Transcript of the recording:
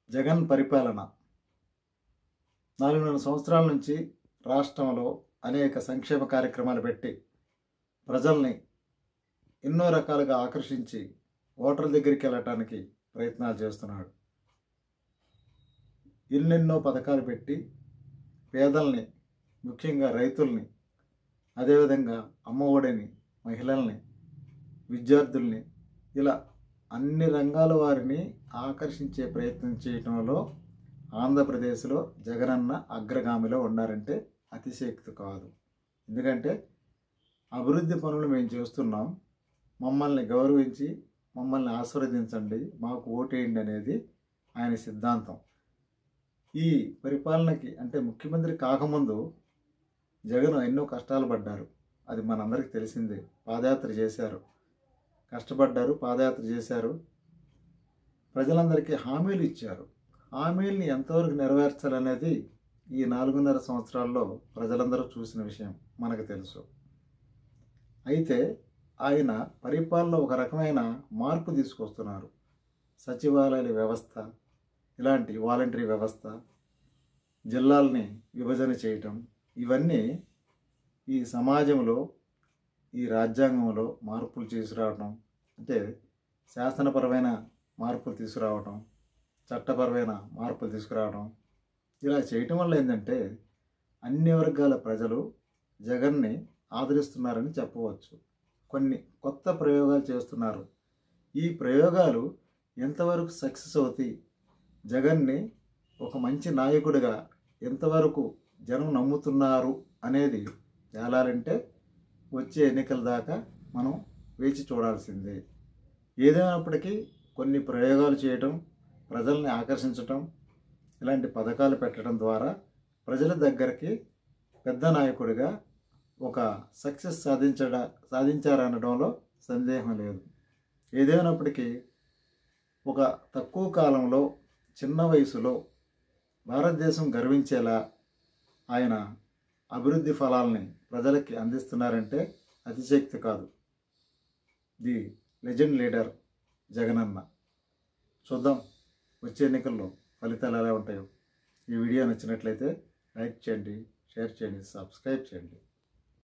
జగన్ పరిపాలన 4 సంవత్సరాల నుంచి రాష్ట్రంలో అనేక సంక్షేమ కార్యక్రమాలు పెట్టి ప్రజల్ని ఎన్నో రకాలుగా ఆకర్షించి ఓటర్ల దగ్గరికి వెళ్ళటానికి ప్రయత్నాలు చేస్తున్నాడు. ఎన్నెన్నో పథకాలు పెట్టి పేదల్ని, ముఖ్యంగా రైతుల్ని, అదేవిధంగా అమ్మఒడిని, మహిళల్ని, విద్యార్థుల్ని, ఇలా అన్ని రంగాల వారిని ఆకర్షించే ప్రయత్నం చేయటంలో ఆంధ్రప్రదేశ్లో జగనన్న అగ్రగామిలో ఉన్నారంటే అతిశయోక్తి కాదు. ఎందుకంటే అభివృద్ధి పనులు మేము చేస్తున్నాం, మమ్మల్ని గౌరవించి మమ్మల్ని ఆశీర్వదించండి, మాకు ఓటేయండి అనేది ఆయన సిద్ధాంతం. ఈ పరిపాలనకి అంటే ముఖ్యమంత్రి కాకముందు జగన్ ఎన్నో కష్టాలు పడ్డారు, అది మనందరికీ తెలిసిందే. పాదయాత్ర చేశారు, కష్టపడ్డారు, పాదయాత్ర చేశారు, ప్రజలందరికీ హామీలు ఇచ్చారు. హామీల్ని ఎంతవరకు నెరవేర్చాలనేది ఈ 4.5 సంవత్సరాల్లో ప్రజలందరూ చూసిన విషయం మనకు తెలుసు. అయితే ఆయన పరిపాలనలో ఒక రకమైన మార్పు తీసుకొస్తున్నారు. సచివాలయాల వ్యవస్థ, ఇలాంటి వాలంటరీ వ్యవస్థ, జిల్లాల్ని విభజన చేయటం, ఇవన్నీ ఈ సమాజంలో, ఈ రాజ్యాంగంలో మార్పులు తీసుకురావటం, అంటే శాసనపరమైన మార్పులు తీసుకురావటం, చట్టపరమైన మార్పులు తీసుకురావడం, ఇలా చేయటం వల్ల ఏంటంటే అన్ని వర్గాల ప్రజలు జగన్ని ఆదరిస్తున్నారని చెప్పవచ్చు. కొన్ని కొత్త ప్రయోగాలు చేస్తున్నారు. ఈ ప్రయోగాలు ఎంతవరకు సక్సెస్ అవుతాయి, జగన్ని ఒక మంచి నాయకుడిగా ఎంతవరకు జనం నమ్ముతున్నారు అనేది తేలాలంటే వచ్చే ఎన్నికల దాకా మనం వేచి చూడాల్సిందే. ఏదైనప్పటికీ కొన్ని ప్రయోగాలు చేయటం, ప్రజల్ని ఆకర్షించటం, ఇలాంటి పథకాలు పెట్టడం ద్వారా ప్రజల దగ్గరికి పెద్ద నాయకుడిగా ఒక సక్సెస్ సాధించారనడంలో సందేహం లేదు. ఏదైనప్పటికీ ఒక తక్కువ కాలంలో, చిన్న వయసులో భారతదేశం గర్వించేలా ఆయన అభివృద్ధి ఫలాల్ని ప్రజలకి అందిస్తున్నారంటే అతిశయోక్తి కాదు. The legend leader Jagananna. చూద్దాం వచ్చే ఎన్నికల్లో ఫలితాలు ఎలా ఉంటాయో. ఈ వీడియో నచ్చినట్లయితే లైక్ చేయండి, షేర్ చేయండి, సబ్స్క్రైబ్ చేయండి.